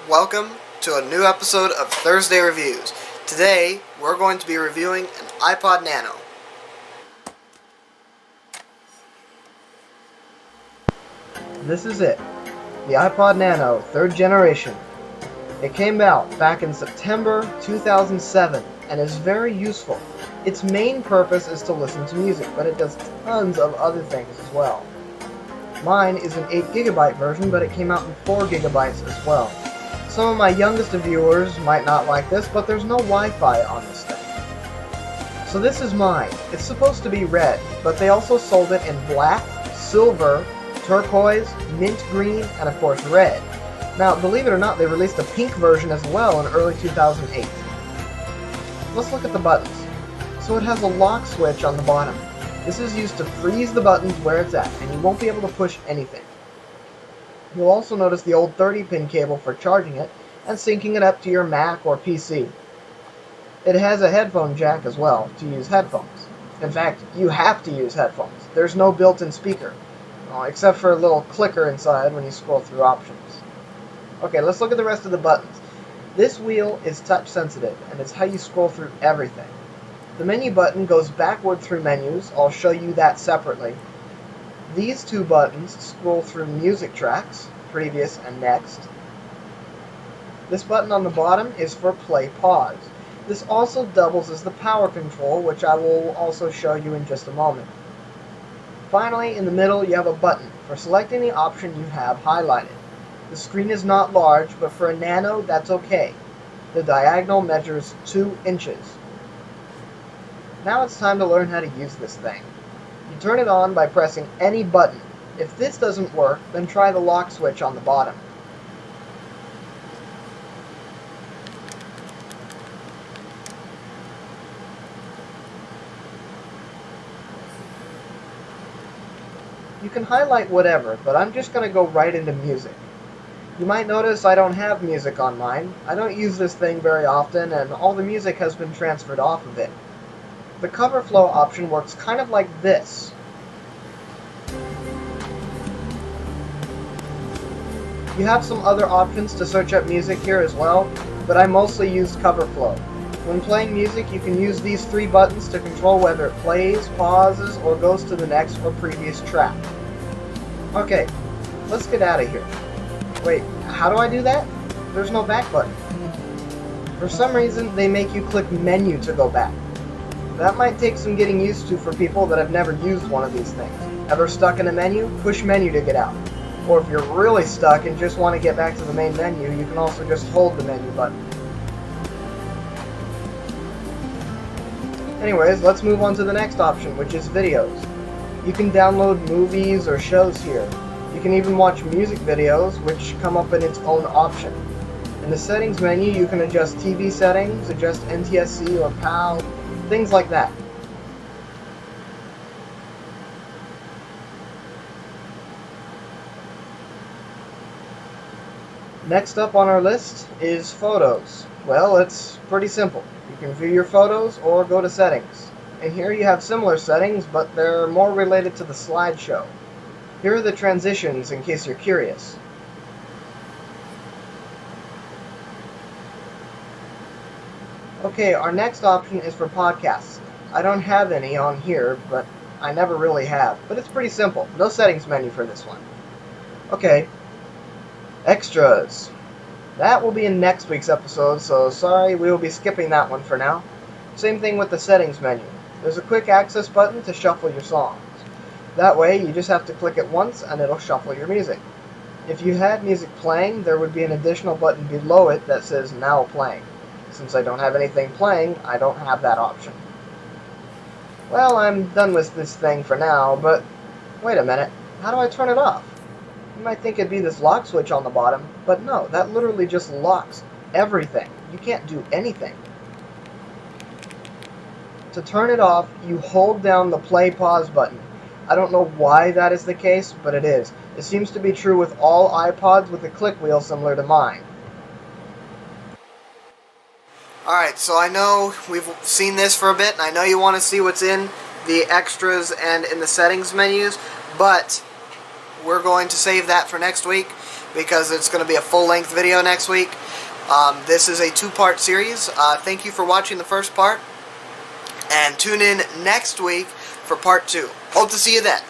welcome to a new episode of Thursday Reviews. Today, we're going to be reviewing an iPod Nano. This is it, the iPod Nano 3rd generation. It came out back in September 2007 and is very useful. Its main purpose is to listen to music, but it does tons of other things as well. Mine is an 8GB version, but it came out in 4GB as well. Some of my youngest viewers might not like this, but there's no Wi-Fi on this thing. So this is mine. It's supposed to be red, but they also sold it in black, silver, turquoise, mint green, and of course red. Now, believe it or not, they released a pink version as well in early 2008. Let's look at the buttons. So it has a lock switch on the bottom. This is used to freeze the buttons where it's at, and you won't be able to push anything. You'll also notice the old 30-pin cable for charging it and syncing it up to your Mac or PC. It has a headphone jack as well to use headphones. In fact, you have to use headphones. There's no built-in speaker, except for a little clicker inside when you scroll through options. Okay, let's look at the rest of the buttons. This wheel is touch sensitive, and it's how you scroll through everything. The menu button goes backward through menus. I'll show you that separately. These two buttons scroll through music tracks, previous and next. This button on the bottom is for play pause. This also doubles as the power control, which I will also show you in just a moment. Finally, in the middle, you have a button for selecting the option you have highlighted. The screen is not large, but for a Nano, that's okay. The diagonal measures 2 inches. Now it's time to learn how to use this thing. You turn it on by pressing any button. If this doesn't work, then try the lock switch on the bottom. You can highlight whatever, but I'm just going to go right into music. You might notice I don't have music on mine. I don't use this thing very often, and all the music has been transferred off of it. The cover flow option works kind of like this. You have some other options to search up music here as well, but I mostly used cover flow. When playing music, you can use these 3 buttons to control whether it plays, pauses, or goes to the next or previous track. Okay, let's get out of here. Wait, how do I do that? There's no back button. For some reason, they make you click menu to go back. That might take some getting used to for people that have never used one of these things. Ever stuck in a menu? Push menu to get out. Or if you're really stuck and just want to get back to the main menu, you can also just hold the menu button. Anyways, let's move on to the next option, which is videos. You can download movies or shows here. You can even watch music videos, which come up in its own option. In the settings menu, you can adjust TV settings, adjust NTSC or PAL, things like that. Next up on our list is photos. Well, it's pretty simple. You can view your photos or go to settings. And here you have similar settings, but they're more related to the slideshow. Here are the transitions in case you're curious. Okay, our next option is for podcasts. I don't have any on here, but I never really have. But it's pretty simple. No settings menu for this one. Okay, extras. That will be in next week's episode, so sorry, we will be skipping that one for now. Same thing with the settings menu. There's a quick access button to shuffle your songs. That way, you just have to click it once and it'll shuffle your music. If you had music playing, there would be an additional button below it that says Now Playing. Since I don't have anything playing, I don't have that option. Well, I'm done with this thing for now, but wait a minute, how do I turn it off? You might think it'd be this lock switch on the bottom, but no, that literally just locks everything. You can't do anything. To turn it off, you hold down the play pause button. I don't know why that is the case, but it is. It seems to be true with all iPods with a click wheel similar to mine. Alright, so I know we've seen this for a bit, and I know you want to see what's in the extras and in the settings menus, but we're going to save that for next week because it's going to be a full-length video next week. This is a two-part series. Thank you for watching the first part, and tune in next week for part 2. Hope to see you then.